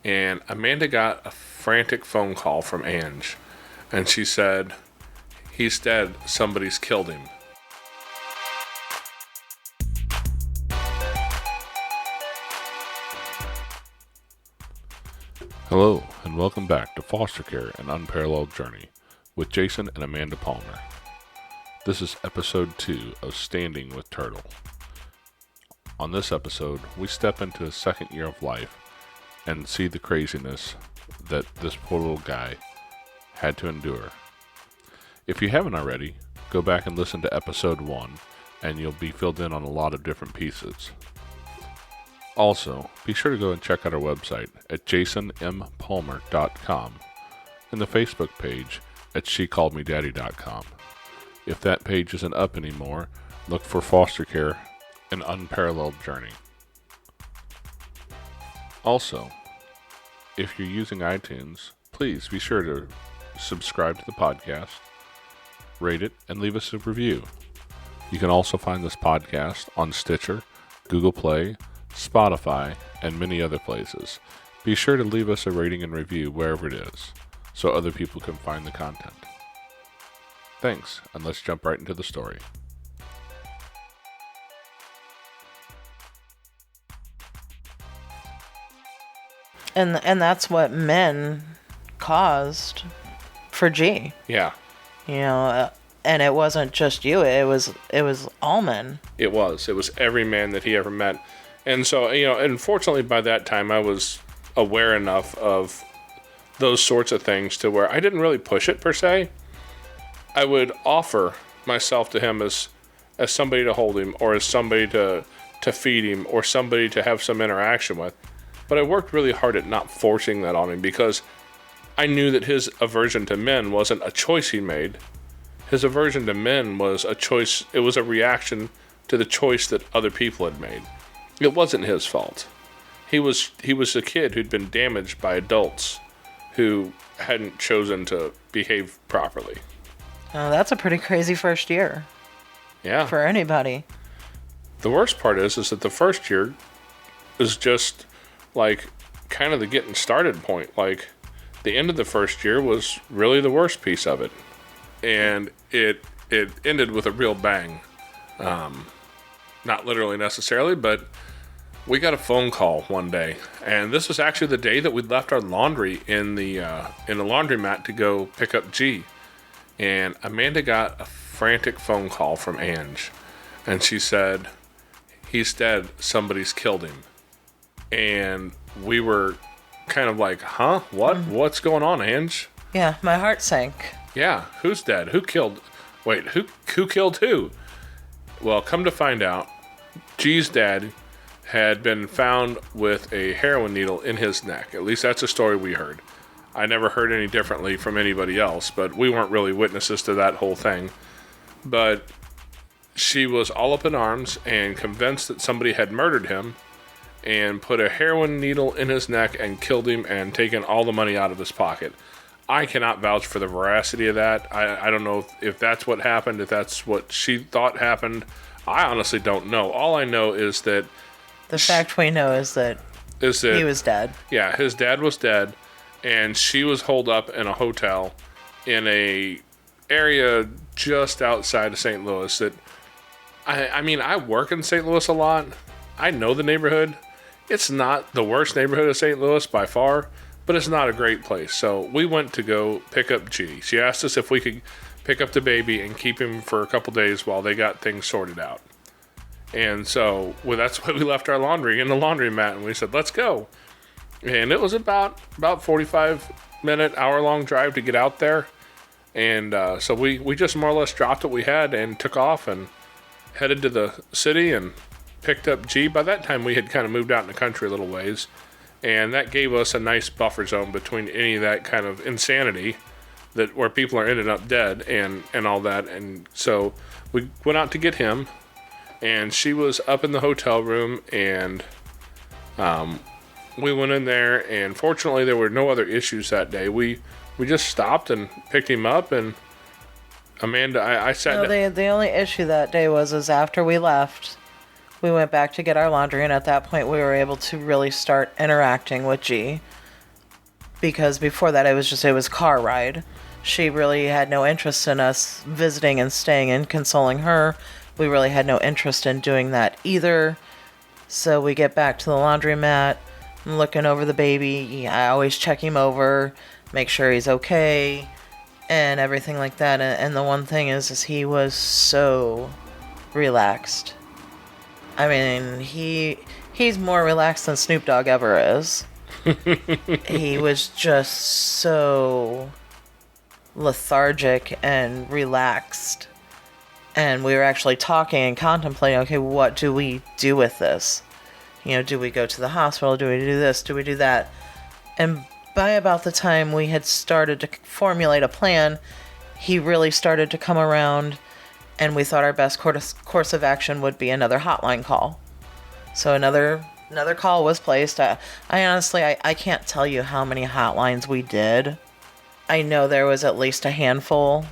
And Amanda got a frantic phone call from Ange, and she said, "He's dead. Somebody's killed him." Hello, and welcome back to Foster Care, an Unparalleled Journey, with Jason and Amanda Palmer. This is episode 2 of Standing with Turtle. On this episode, we step into his second year of life and see the craziness that this poor little guy had to endure. If you haven't already, go back and listen to episode 1, and you'll be filled in on a lot of different pieces. Also, be sure to go and check out our website at jasonmpalmer.com and the Facebook page at shecalledmedaddy.com. If that page isn't up anymore, look for Foster Care, an Unparalleled Journey. Also, if you're using iTunes, please be sure to subscribe to the podcast, rate it, and leave us a review. You can also find this podcast on Stitcher, Google Play, Spotify, and many other places. Be sure to leave us a rating and review wherever it is, so other people can find the content. Thanks, and let's jump right into the story. And that's what men caused for G. Yeah. You know, and it wasn't just you. It was all men. It was every man that he ever met. And so, unfortunately by that time I was aware enough of those sorts of things to where I didn't really push it per se. I would offer myself to him as somebody to hold him, or as somebody to feed him, or somebody to have some interaction with. But I worked really hard at not forcing that on him, because I knew that his aversion to men wasn't a choice he made. His aversion to men was a choice. It was a reaction to the choice that other people had made. It wasn't his fault. He was a kid who'd been damaged by adults who hadn't chosen to behave properly. Oh, that's a pretty crazy first year. Yeah. For anybody. The worst part is that the first year is just like kind of the getting started point. Like the end of the first year was really the worst piece of it. And it ended with a real bang. Not literally necessarily, but we got a phone call one day, and this was actually the day that we left our laundry in the laundromat to go pick up G. And Amanda got a frantic phone call from Ange, and she said, "He's dead. Somebody's killed him." And we were kind of like, "Huh? What? What's going on, Ange?" Yeah, my heart sank. Yeah, who's dead? Who killed? Wait, who killed who? Well, come to find out, G's dad had been found with a heroin needle in his neck. At least that's a story we heard. I never heard any differently from anybody else, but we weren't really witnesses to that whole thing. But she was all up in arms and convinced that somebody had murdered him and put a heroin needle in his neck and killed him and taken all the money out of his pocket. I cannot vouch for the veracity of that. I don't know if that's what happened, if that's what she thought happened. I honestly don't know. All I know is that the fact we know is that he was dead. Yeah, his dad was dead, and she was holed up in a hotel in a area just outside of St. Louis. That I work in St. Louis a lot. I know the neighborhood. It's not the worst neighborhood of St. Louis by far, but it's not a great place. So we went to go pick up G. She asked us if we could pick up the baby and keep him for a couple days while they got things sorted out. And so that's why we left our laundry in the laundromat, and we said, let's go. And it was about 45-minute, hour-long drive to get out there. And so we just more or less dropped what we had and took off and headed to the city and picked up G. By that time, we had kind of moved out in the country a little ways. And that gave us a nice buffer zone between any of that kind of insanity where people are ending up dead and all that. And so we went out to get him, and she was up in the hotel room, and we went in there, and fortunately there were no other issues that day. We just stopped and picked him up, and Amanda, I sat down. The only issue that day was after we left, we went back to get our laundry, and at that point we were able to really start interacting with G. because before that it was car ride. She really had no interest in us visiting and staying and consoling her. We really had no interest in doing that either. So we get back to the laundromat. I'm looking over the baby. I always check him over, make sure he's okay, and everything like that. And the one thing is he was so relaxed. I mean, he's more relaxed than Snoop Dogg ever is. He was just so lethargic and relaxed. And we were actually talking and contemplating, okay, what do we do with this? You know, do we go to the hospital? Do we do this? Do we do that? And by about the time we had started to formulate a plan, he really started to come around, and we thought our best course of action would be another hotline call. So another call was placed. I honestly, I can't tell you how many hotlines we did. I know there was at least a handful.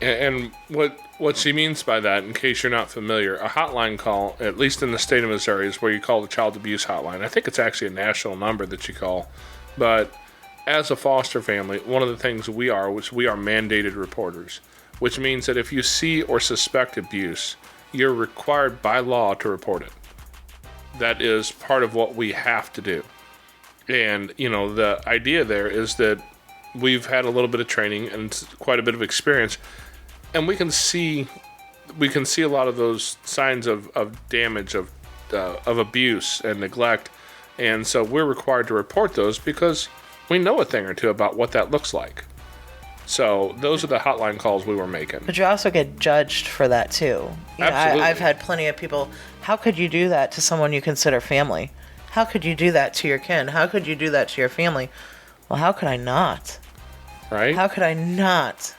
And what she means by that, in case you're not familiar, a hotline call, at least in the state of Missouri, is where you call the child abuse hotline. I think it's actually a national number that you call. But as a foster family, one of the things we are mandated reporters, which means that if you see or suspect abuse, you're required by law to report it. That is part of what we have to do. And, you know, the idea there is that we've had a little bit of training and quite a bit of experience, and we can see a lot of those signs of damage, of abuse and neglect, and so we're required to report those because we know a thing or two about what that looks like. So those are the hotline calls we were making. But you also get judged for that too. Absolutely. I've had plenty of people, how could you do that to someone you consider family? How could you do that to your kin? How could you do that to your family? Well, how could I not? Right? How could I not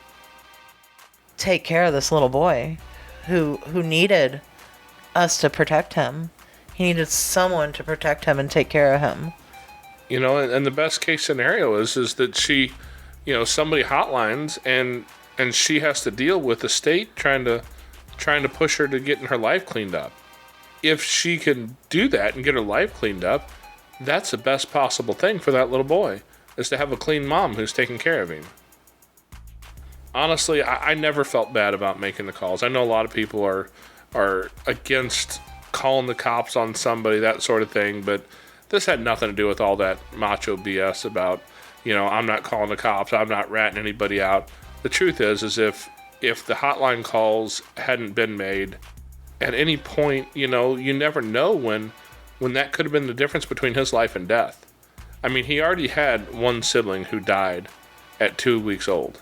take care of this little boy who needed us to protect him? He needed someone to protect him and take care of him. You know, and the best case scenario is that she, you know, somebody hotlines and she has to deal with the state trying to push her to getting her life cleaned up. If she can do that and get her life cleaned up, that's the best possible thing for that little boy, is to have a clean mom who's taking care of him. Honestly, I never felt bad about making the calls. I know a lot of people are against calling the cops on somebody, that sort of thing, but this had nothing to do with all that macho BS about, you know, I'm not calling the cops, I'm not ratting anybody out. The truth is if the hotline calls hadn't been made, at any point, you know, you never know when that could have been the difference between his life and death. I mean, he already had one sibling who died at 2 weeks old.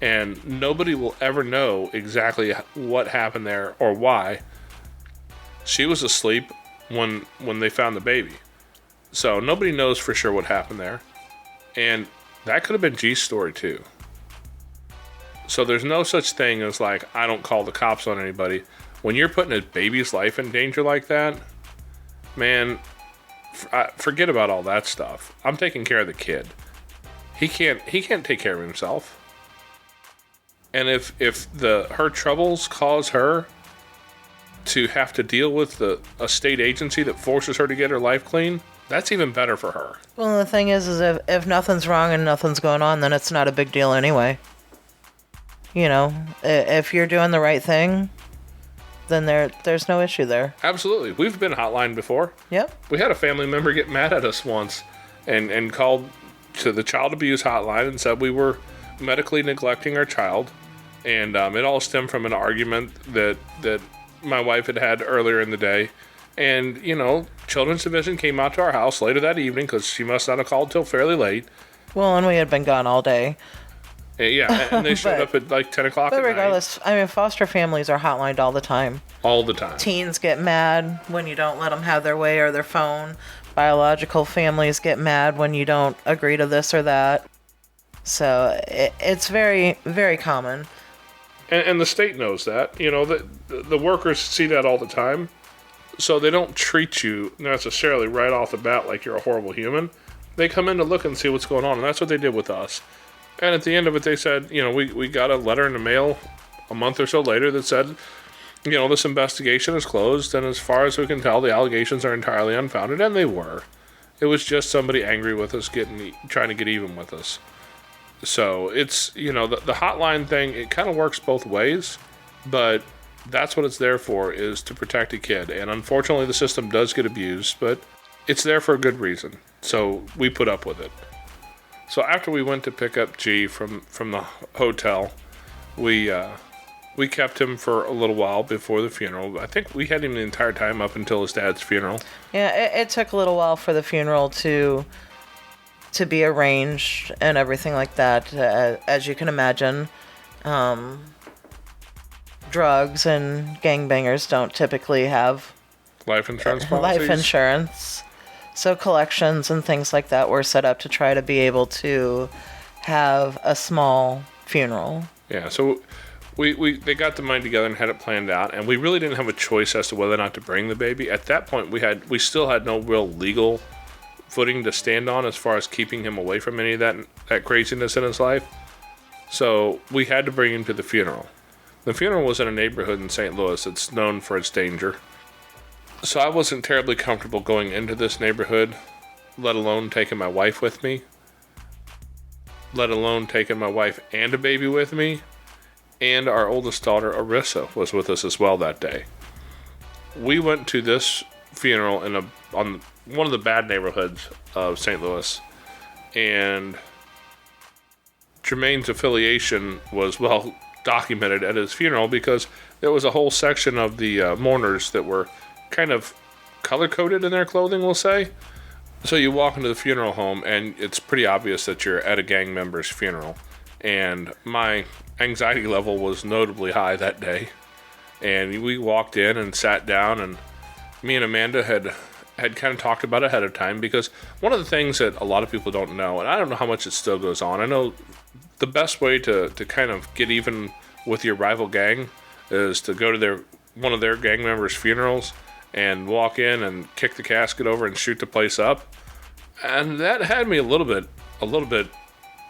And nobody will ever know exactly what happened there or why. She was asleep when they found the baby. So nobody knows for sure what happened there. And that could have been G's story too. So there's no such thing as like, I don't call the cops on anybody. When you're putting a baby's life in danger like that, man, forget about all that stuff. I'm taking care of the kid. He can't take care of himself. And if her troubles cause her to have to deal with a state agency that forces her to get her life clean, that's even better for her. Well, the thing is if nothing's wrong and nothing's going on, then it's not a big deal anyway. You know, if you're doing the right thing, then there's no issue there. Absolutely. We've been hotline before. Yep. We had a family member get mad at us once and called to the child abuse hotline and said we were medically neglecting our child. And it all stemmed from an argument that my wife had earlier in the day. And, you know, Children's Division came out to our house later that evening because she must not have called till fairly late. Well, and we had been gone all day. Yeah, and they showed up at like 10 o'clock at night. But regardless, I mean, foster families are hotlined all the time. All the time. Teens get mad when you don't let them have their way or their phone. Biological families get mad when you don't agree to this or that. So it's very, very common. And the state knows that. You know, the workers see that all the time. So they don't treat you necessarily right off the bat like you're a horrible human. They come in to look and see what's going on, and that's what they did with us. And at the end of it, they said, you know, we got a letter in the mail a month or so later that said, you know, this investigation is closed, and as far as we can tell, the allegations are entirely unfounded, and they were. It was just somebody angry with us, trying to get even with us. So it's, the hotline thing, it kind of works both ways, but that's what it's there for, is to protect a kid. And unfortunately, the system does get abused, but it's there for a good reason. So we put up with it. So after we went to pick up G from the hotel, we kept him for a little while before the funeral. I think we had him the entire time up until his dad's funeral. Yeah, it took a little while for the funeral to be arranged and everything like that. As you can imagine, drugs and gangbangers don't typically have life insurance policies. Life insurance. So collections and things like that were set up to try to be able to have a small funeral. Yeah, so they got the money together and had it planned out, and we really didn't have a choice as to whether or not to bring the baby. At that point, we still had no real legal footing to stand on as far as keeping him away from any of that craziness in his life. So we had to bring him to the funeral. The funeral was in a neighborhood in St. Louis that's known for its danger. So I wasn't terribly comfortable going into this neighborhood, let alone taking my wife with me, let alone taking my wife and a baby with me, and our oldest daughter, Arissa, was with us as well that day. We went to this funeral on one of the bad neighborhoods of St. Louis, and Jermaine's affiliation was well documented at his funeral because there was a whole section of the mourners that were kind of color-coded in their clothing, we'll say. So you walk into the funeral home, and it's pretty obvious that you're at a gang member's funeral. And my anxiety level was notably high that day. And we walked in and sat down, and me and Amanda had kind of talked about it ahead of time, because one of the things that a lot of people don't know, and I don't know how much it still goes on, I know the best way to kind of get even with your rival gang is to go to one of their gang members' funerals and walk in and kick the casket over and shoot the place up. And that had me a little bit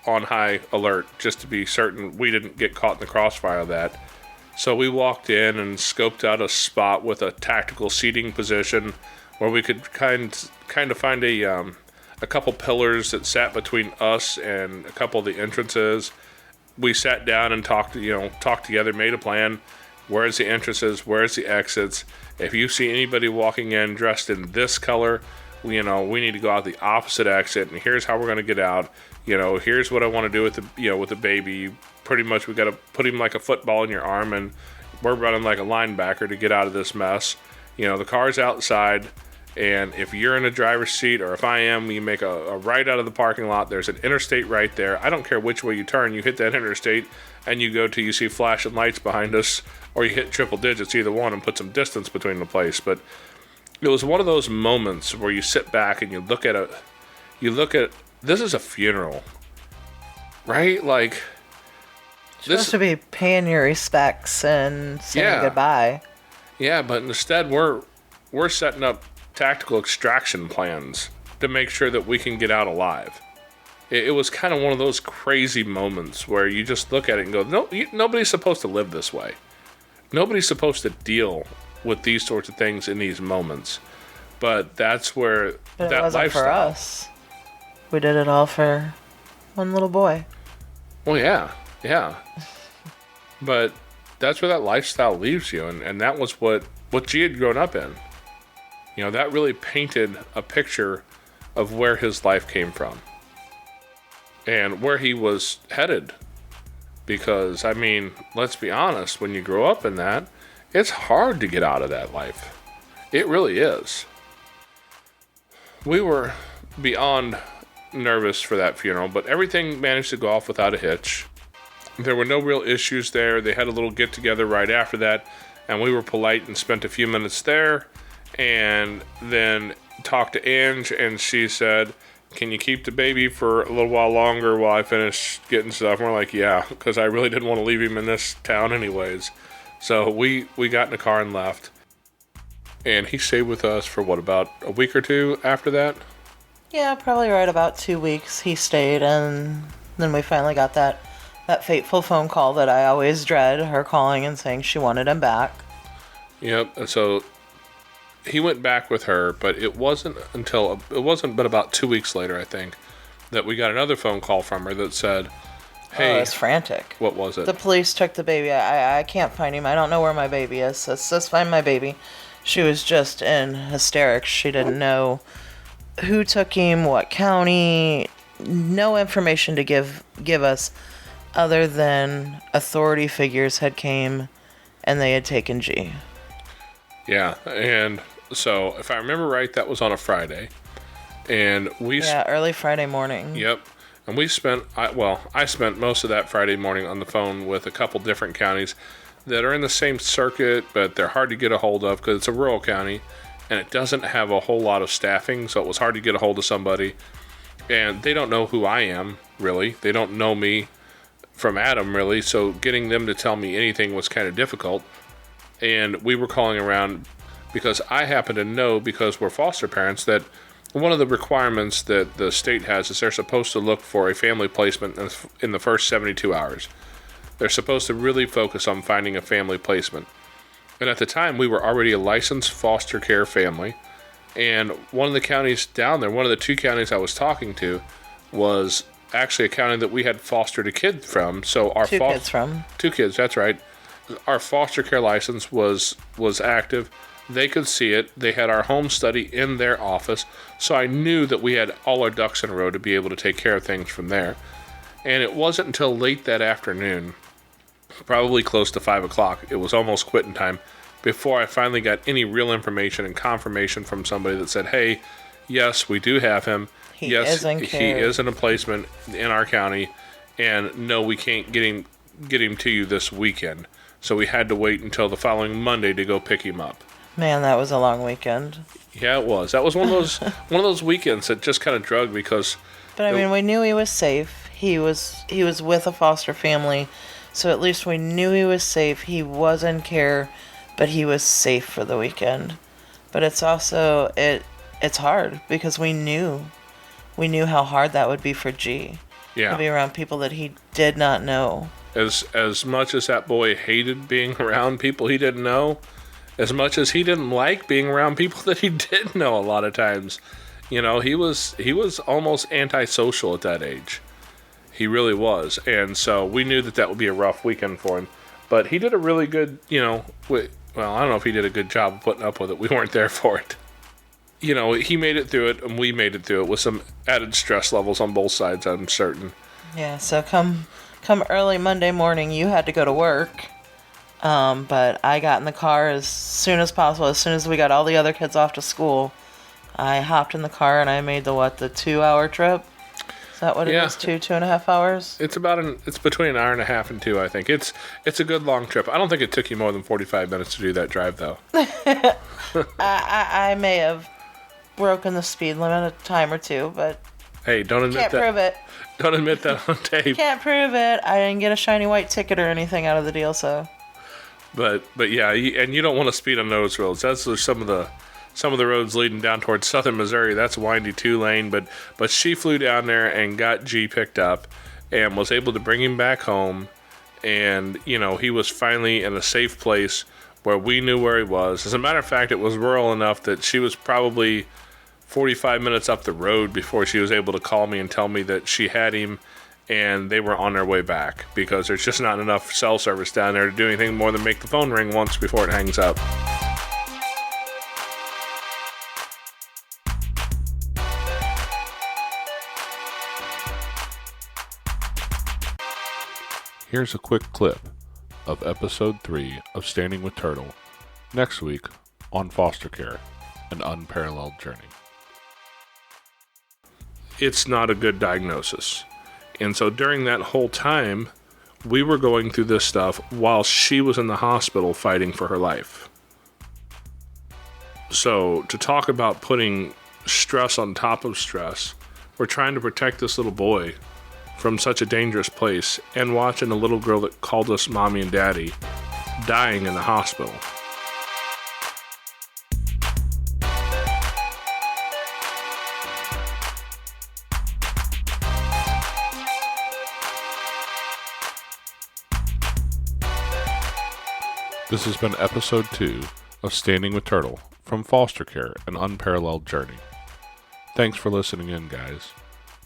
on high alert, just to be certain we didn't get caught in the crossfire of that. So we walked in and scoped out a spot with a tactical seating position where we could kind of find a couple pillars that sat between us and a couple of the entrances. We sat down and talked together, made a plan. Where's the entrances? Where's the exits? If you see anybody walking in dressed in this color, we need to go out the opposite exit, and here's how we're going to get out. Here's what I want to do with the baby. Pretty much we got to put him like a football in your arm, and we're running like a linebacker to get out of this mess. The car's outside, and if you're in the driver's seat, or if I am, you make a right out of the parking lot. There's an interstate right there. I don't care which way you turn. You hit that interstate, and you go till you see flashing lights behind us, or you hit triple digits, either one, and put some distance between the place. But it was one of those moments where you sit back and you look at this is a funeral, right? Like, supposed to be paying your respects and saying goodbye. Yeah, but instead we're setting up tactical extraction plans to make sure that we can get out alive. It was kind of one of those crazy moments where you just look at it and go, no, nobody's supposed to live this way. Nobody's supposed to deal with these sorts of things in these moments. But that's where but that it wasn't lifestyle. For us. We did it all for one little boy. Well, yeah. But that's where that lifestyle leaves you, and that was what G had grown up in. That really painted a picture of where his life came from and where he was headed. Because, let's be honest, when you grow up in that, it's hard to get out of that life. It really is. We were beyond nervous for that funeral, but everything managed to go off without a hitch. There were no real issues there. They had a little get-together right after that, and we were polite and spent a few minutes there, and then talked to Ange, and she said, can you keep the baby for a little while longer while I finish getting stuff? And we're like, yeah, because I really didn't want to leave him in this town anyways. So we got in the car and left. And he stayed with us for about a week or two after that? Yeah, probably right about 2 weeks he stayed, and then we finally got that fateful phone call that I always dread, her calling and saying she wanted him back. Yep, and so he went back with her, but it wasn't but about 2 weeks later, I think, that we got another phone call from her that said, Oh, hey, it's frantic. what was it? The police took the baby. I can't find him. I don't know where my baby is. Let's find my baby. She was just in hysterics. She didn't know who took him, what county, no information to give us other than authority figures had came and they had taken G. Yeah, and so if I remember right, that was on a Friday. And early Friday morning. Yep. And I spent most of that Friday morning on the phone with a couple different counties that are in the same circuit, but they're hard to get a hold of because it's a rural county and it doesn't have a whole lot of staffing, so it was hard to get a hold of somebody. And they don't know who I am, really. They don't know me from Adam, really, so getting them to tell me anything was kind of difficult. And we were calling around because I happen to know, because we're foster parents, that one of the requirements that the state has is they're supposed to look for a family placement in the first 72 hours. They're supposed to really focus on finding a family placement. And at the time, we were already a licensed foster care family. And one of the counties down there, one of the two counties I was talking to, was actually a county that we had fostered a kid from. So our Two kids from. 2 kids, that's right. Our foster care license was active. They could see it. They had our home study in their office. So I knew that we had all our ducks in a row to be able to take care of things from there. And it wasn't until late that afternoon, probably close to 5 o'clock, it was almost quitting time, before I finally got any real information and confirmation from somebody that said, hey, yes, we do have him. He is in a placement in our county. And no, we can't get him to you this weekend. So we had to wait until the following Monday to go pick him up. Man, that was a long weekend. Yeah, it was. That was one of those weekends that just kind of drugged because. But I mean, we knew he was safe. He was with a foster family, so at least we knew he was safe. He was in care, but he was safe for the weekend. But it's also it's hard because we knew how hard that would be for G. Yeah. To be around people that he did not know. As much as that boy hated being around people he didn't know, as much as he didn't like being around people that he did know a lot of times, he was almost antisocial at that age. He really was. And so we knew that would be a rough weekend for him. But he did a really good, I don't know if he did a good job of putting up with it. We weren't there for it. He made it through it and we made it through it with some added stress levels on both sides, I'm certain. Yeah, so come early Monday morning, you had to go to work. But I got in the car as soon as possible. As soon as we got all the other kids off to school, I hopped in the car and I made the 2-hour trip? Is that what it is? 2.5 hours? It's between an hour and a half and 2, I think. It's a good long trip. I don't think it took you more than 45 minutes to do that drive, though. I may have broken the speed limit a time or two, but hey, don't admit can't prove it. Don't admit that on tape. Can't prove it. I didn't get a shiny white ticket or anything out of the deal, so. But yeah, and you don't want to speed on those roads. That's some of the roads leading down towards southern Missouri. That's windy 2-lane. But she flew down there and got G picked up, and was able to bring him back home. And he was finally in a safe place where we knew where he was. As a matter of fact, it was rural enough that she was probably 45 minutes up the road before she was able to call me and tell me that she had him. And they were on their way back because there's just not enough cell service down there to do anything more than make the phone ring once before it hangs up. Here's a quick clip of episode 3 of Standing with Turtle, next week on foster care, an unparalleled journey. It's not a good diagnosis. And so during that whole time, we were going through this stuff while she was in the hospital fighting for her life. So to talk about putting stress on top of stress, we're trying to protect this little boy from such a dangerous place and watching a little girl that called us mommy and daddy dying in the hospital. This has been episode 2 of Standing with Turtle from foster care, an unparalleled journey. Thanks for listening in, guys.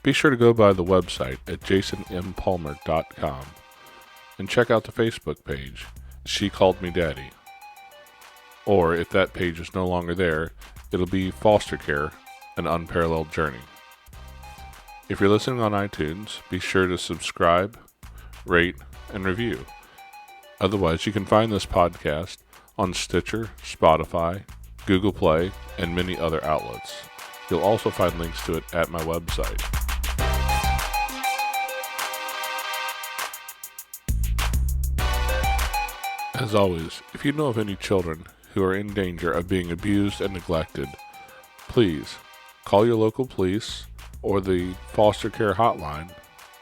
Be sure to go by the website at jasonmpalmer.com and check out the Facebook page, She Called Me Daddy. Or if that page is no longer there, it'll be Foster Care, an Unparalleled Journey. If you're listening on iTunes, be sure to subscribe, rate, and review. Otherwise, you can find this podcast on Stitcher, Spotify, Google Play, and many other outlets. You'll also find links to it at my website. As always, if you know of any children who are in danger of being abused and neglected, please call your local police or the foster care hotline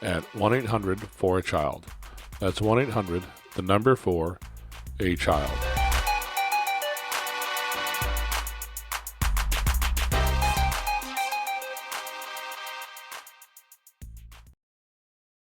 at 1-800-4-A-CHILD. That's 1-800, the number 4, a child.